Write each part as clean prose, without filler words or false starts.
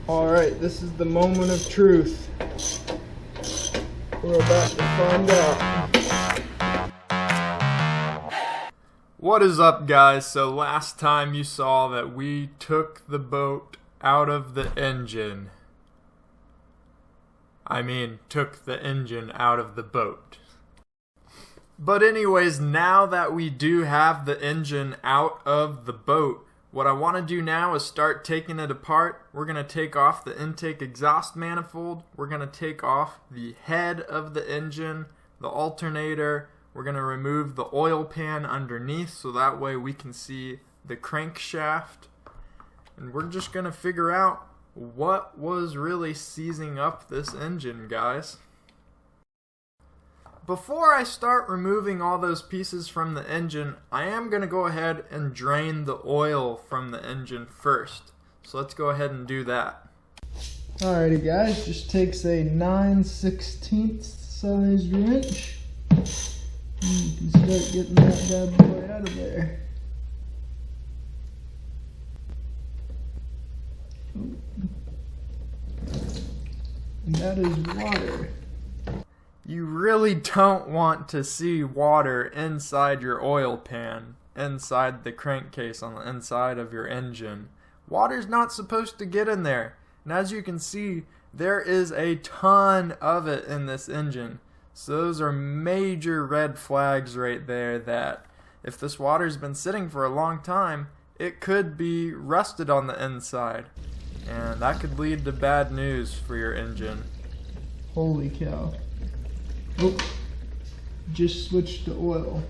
Alright, this is the moment of truth. We're about to find out. What is up, guys? So last time you saw that we took the boat out of the engine. Took the engine out of the boat. But anyways, now that we do have the engine out of the boat, what I want to do now is start taking it apart. We're going to take off the intake exhaust manifold. We're going to take off the head of the engine, the alternator. We're going to remove the oil pan underneath so that way we can see the crankshaft. And we're just going to figure out what was really seizing up this engine, guys. Before I start removing all those pieces from the engine, I am going to go ahead and drain the oil from the engine first. So let's go ahead and do that. Alrighty guys, just takes a 9/16 size wrench. And you can start getting that bad boy out of there. And that is water. You really don't want to see water inside your oil pan, inside the crankcase on the inside of your engine. Water's not supposed to get in there. And as you can see, there is a ton of it in this engine. So those are major red flags right there that if this water's been sitting for a long time, it could be rusted on the inside. And that could lead to bad news for your engine. Holy cow. Oh, just switched to oil.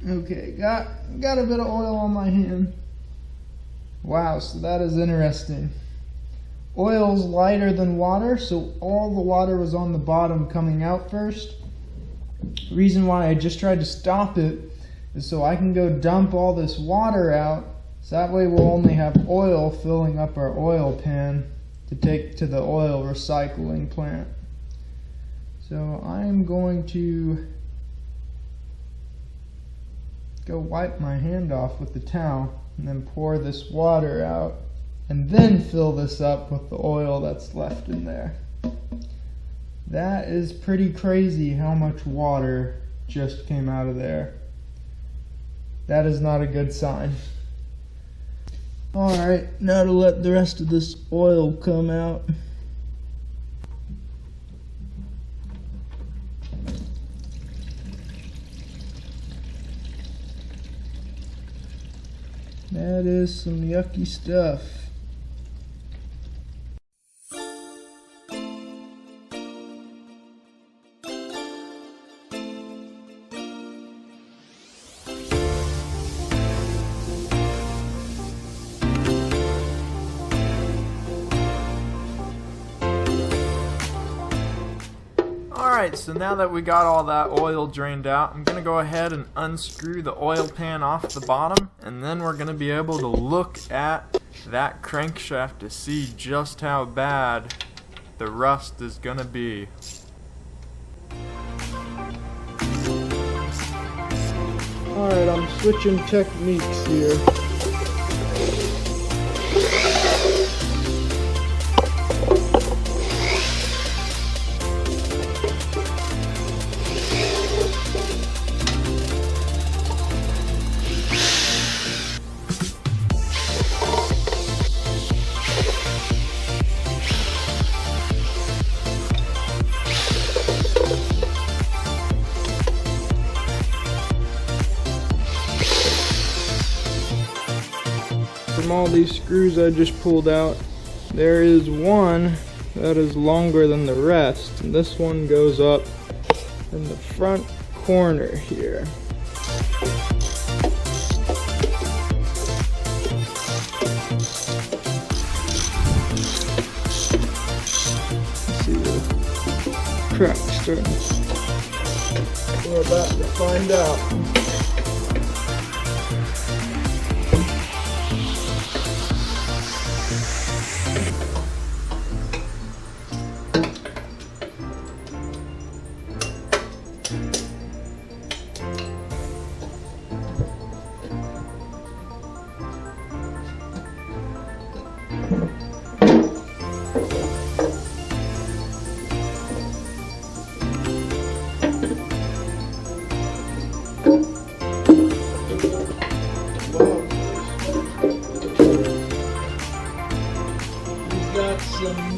Okay, got a bit of oil on my hand. Wow, so that is interesting. Oil's lighter than water, so all the water was on the bottom coming out first. Reason why I just tried to stop it is so I can go dump all this water out, so that way we'll only have oil filling up our oil pan to take to the oil recycling plant. So I'm going to go wipe my hand off with the towel and then pour this water out and then fill this up with the oil that's left in there. That is pretty crazy how much water just came out of there. That is not a good sign. Alright, now to let the rest of this oil come out. That is some yucky stuff. Alright, so now that we got all that oil drained out, I'm going to go ahead and unscrew the oil pan off the bottom, and then we're going to be able to look at that crankshaft to see just how bad the rust is going to be. Alright, I'm switching techniques here. From all these screws I just pulled out, there is one that is longer than the rest, and this one goes up in the front corner here. See the crack starting. We're about to find out. Some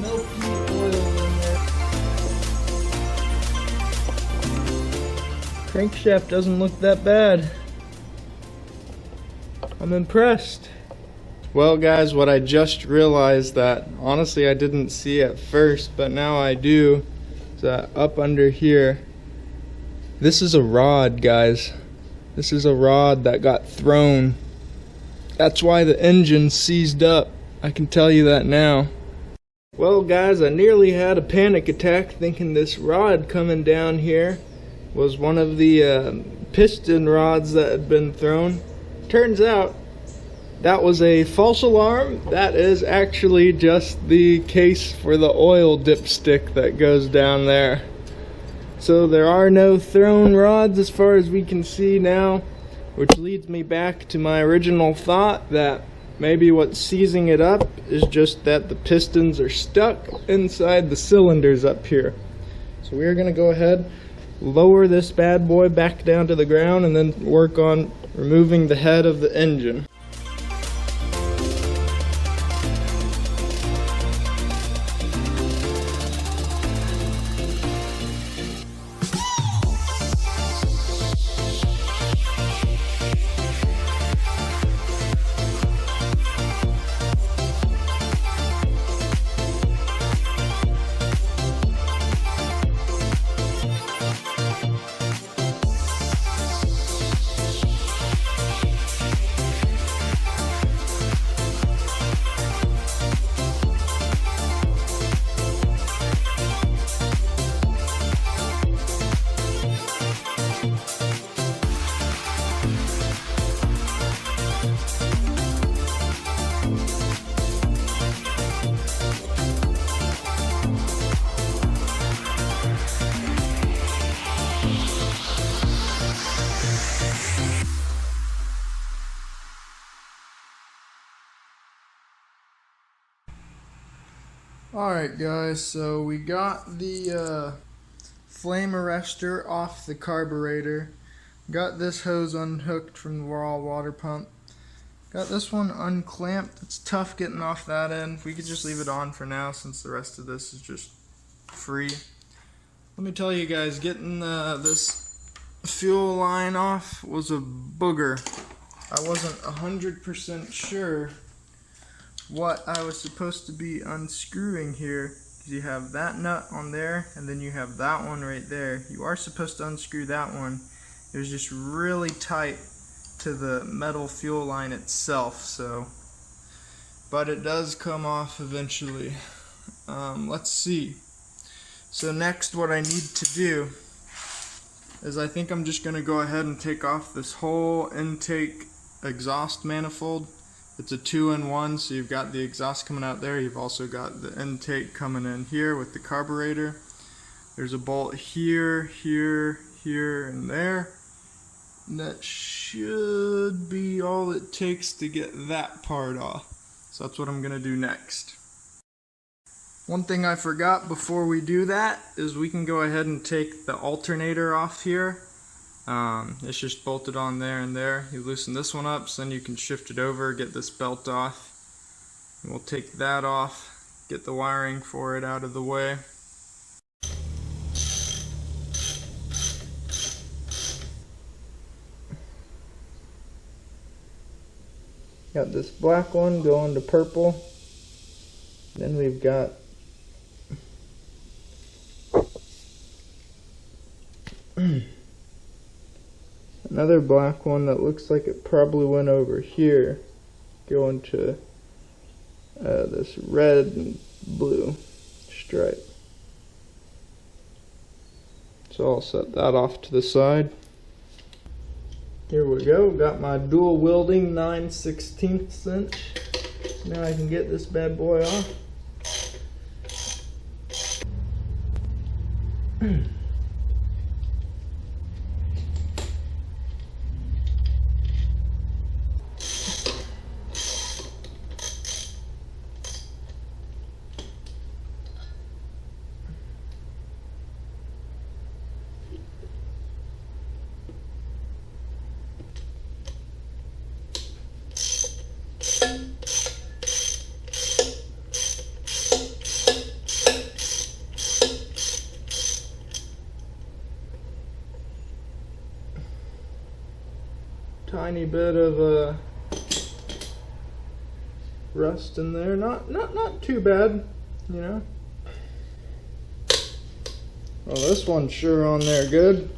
milky oil in there. Crankshaft doesn't look that bad. I'm impressed. Well guys, what I just realized that honestly I didn't see at first, but now I do, is that up under here, this is a rod, guys. This is a rod that got thrown. That's why the engine seized up. I can tell you that now. Well guys, I nearly had a panic attack thinking this rod coming down here was one of the piston rods that had been thrown. Turns out that was a false alarm. That is actually just the case for the oil dipstick that goes down there. So there are no thrown rods as far as we can see now, which leads me back to my original thought that maybe what's seizing it up is just that the pistons are stuck inside the cylinders up here. So we're going to go ahead, lower this bad boy back down to the ground, and then work on removing the head of the engine. Alright guys, so we got the flame arrestor off the carburetor, got this hose unhooked from the raw water pump, got this one unclamped. It's tough getting off that end. We could just leave it on for now since the rest of this is just free. Let me tell you guys, getting this fuel line off was a booger. I wasn't 100% sure what I was supposed to be unscrewing here, because you have that nut on there and then you have that one right there. You are supposed to unscrew that one. It was just really tight to the metal fuel line itself, so but it does come off eventually. Let's see. So next what I need to do is I think I'm just going to go ahead and take off this whole intake exhaust manifold. It's a 2-in-1, so you've got the exhaust coming out there, you've also got the intake coming in here with the carburetor. There's a bolt here, here, here, and there. And that should be all it takes to get that part off. So that's what I'm going to do next. One thing I forgot before we do that is we can go ahead and take the alternator off here. It's just bolted on there and there. You loosen this one up, so then you can shift it over, get this belt off. And we'll take that off, get the wiring for it out of the way. Got this black one going to purple. Then we've got another black one that looks like it probably went over here, going to this red and blue stripe. So I'll set that off to the side. Here we go, got my dual wielding 9/16 inch. Now I can get this bad boy off. tiny bit of rust in there. Not too bad, you know. Well, this one's sure on there good.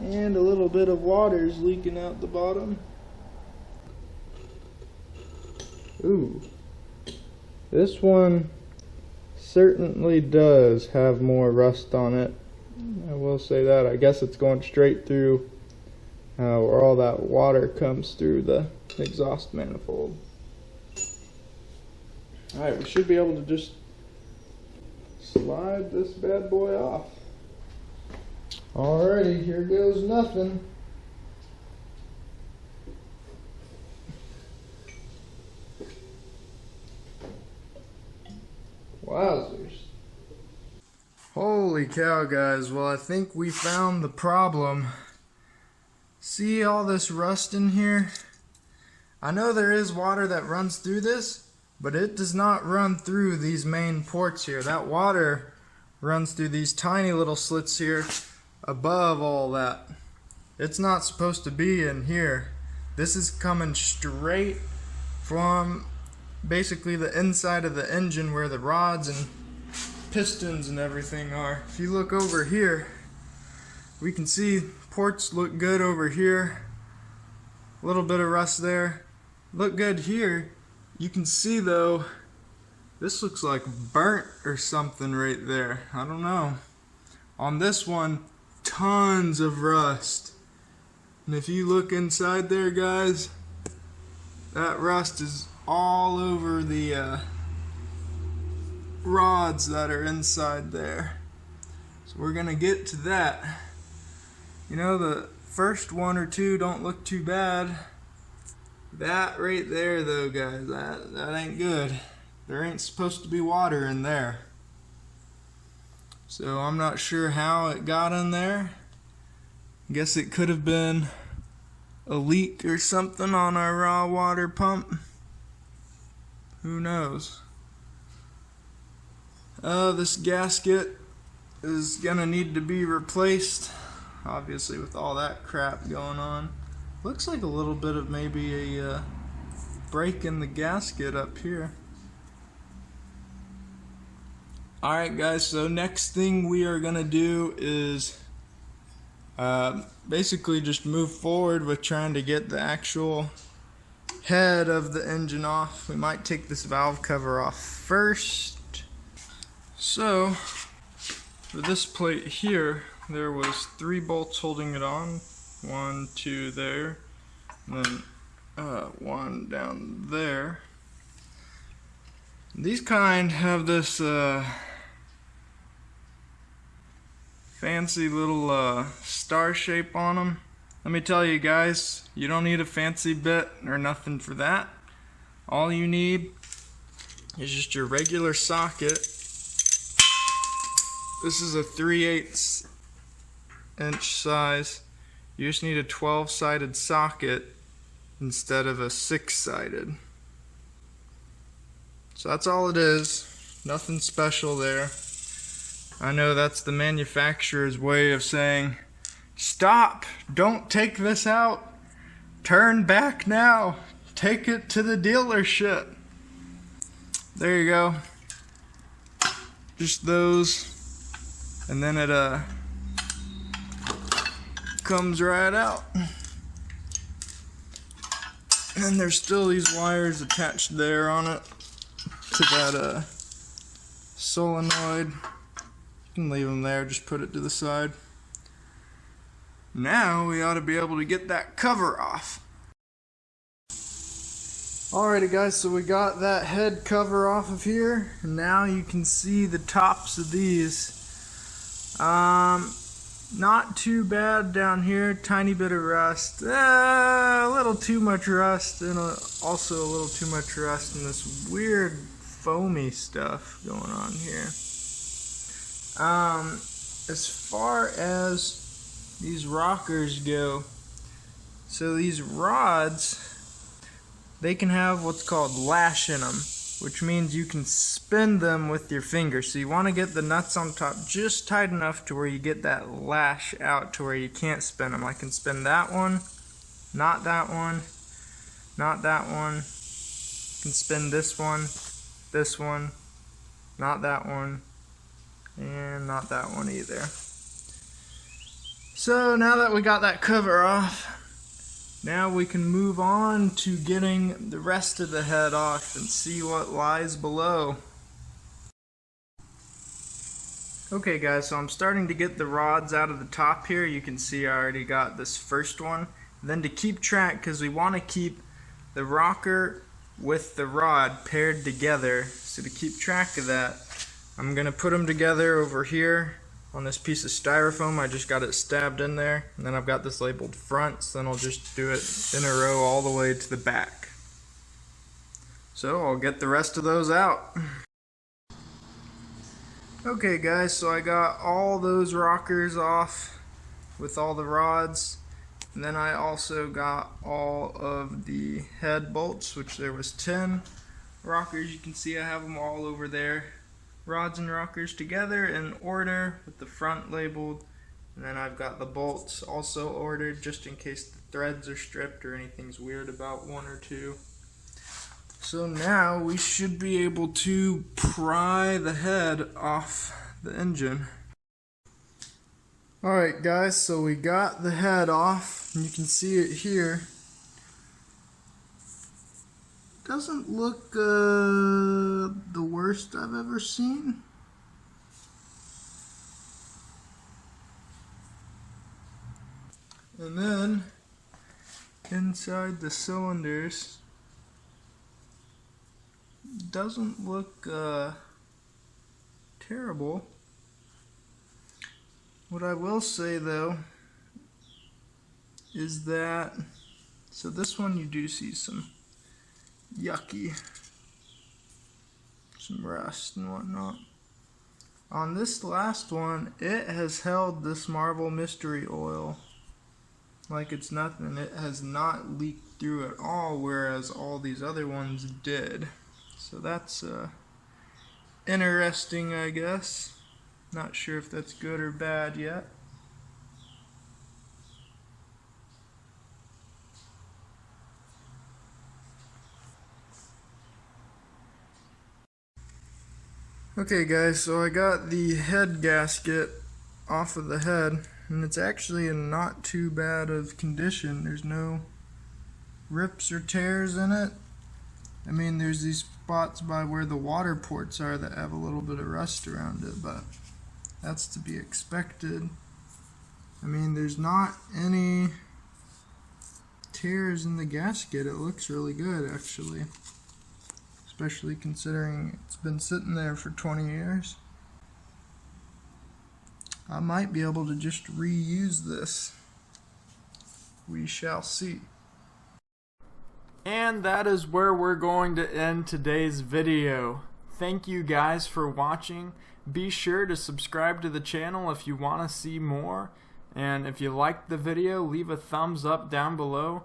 And a little bit of water's leaking out the bottom. Ooh. This one certainly does have more rust on it. I will say that. I guess it's going straight through where all that water comes through the exhaust manifold. Alright, we should be able to just slide this bad boy off. Alrighty, here goes nothing. Wowzers. Holy cow, guys. Well, I think we found the problem. See all this rust in here? I know there is water that runs through this, but it does not run through these main ports here. That water runs through these tiny little slits here above all that. It's not supposed to be in here. This is coming straight from basically the inside of the engine where the rods and pistons and everything are. If you look over here, we can see ports look good over here. A little bit of rust there. Look good here. You can see though, this looks like burnt or something right there. I don't know. On this one, tons of rust. And if you look inside there, guys, that rust is all over the rods that are inside there. So we're gonna get to that. You know, the first one or two don't look too bad. That right there though, guys, that ain't good. There ain't supposed to be water in there. So I'm not sure how it got in there. Guess it could have been a leak or something on our raw water pump. Who knows? This gasket is gonna need to be replaced, obviously, with all that crap going on. Looks like a little bit of maybe a break in the gasket up here. Alright guys, so next thing we are gonna do is basically just move forward with trying to get the actual head of the engine off. We might take this valve cover off first. So for this plate here, there was 3 bolts holding it on. 1, 2 there, and then 1 down there. These kind have this fancy little star shape on them. Let me tell you guys, you don't need a fancy bit or nothing for that. All you need is just your regular socket. This is a 3/8 inch size. You just need a 12-sided socket instead of a 6-sided. So that's all it is. Nothing special there. I know that's the manufacturer's way of saying, stop, don't take this out, turn back now, take it to the dealership. There you go. Just those, and then it comes right out. And there's still these wires attached there on it to that solenoid. You can leave them there, just put it to the side. Now we ought to be able to get that cover off. Alrighty guys, so we got that head cover off of here. Now you can see the tops of these. Not too bad down here, tiny bit of rust, a little too much rust, and also a little too much rust in this weird foamy stuff going on here. As far as these rockers go, so these rods, they can have what's called lash in them. which means you can spin them with your finger. So you want to get the nuts on top just tight enough to where you get that lash out to where you can't spin them. I can spin that one, not that one, not that one. I can spin this one, not that one, and not that one either. So now that we got that cover off, now we can move on to getting the rest of the head off and see what lies below. Okay guys, so I'm starting to get the rods out of the top here. You can see I already got this first one. Then to keep track, because we want to keep the rocker with the rod paired together, so to keep track of that, I'm going to put them together over here on this piece of styrofoam. I just got it stabbed in there, and then I've got this labeled front, so then I'll just do it in a row all the way to the back. So I'll get the rest of those out. Okay guys, so I got all those rockers off with all the rods, and then I also got all of the head bolts, which there was 10 rockers. You can see I have them all over there. Rods and rockers together in order with the front labeled, and then I've got the bolts also ordered just in case the threads are stripped or anything's weird about one or two. So now we should be able to pry the head off the engine. Alright guys, so we got the head off, and you can see it here. Doesn't look the worst I've ever seen. And then inside the cylinders doesn't look terrible. What I will say though is that, so this one you do see some yucky, some rust and whatnot. On this last one, it has held this Marvel Mystery Oil like it's nothing. It has not leaked through at all, whereas all these other ones did. So that's interesting, I guess. Not sure if that's good or bad yet. Okay guys, so I got the head gasket off of the head, and it's actually in not too bad of condition. There's no rips or tears in it. I mean, there's these spots by where the water ports are that have a little bit of rust around it, but that's to be expected. I mean, there's not any tears in the gasket. It looks really good actually, especially considering it's been sitting there for 20 years. I might be able to just reuse this. We shall see. And that is where we're going to end today's video. Thank you guys for watching. Be sure to subscribe to the channel if you want to see more. And if you liked the video, leave a thumbs up down below.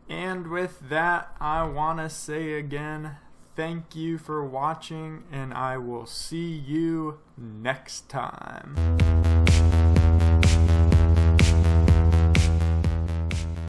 And with that, I want to say again, thank you for watching, and I will see you next time.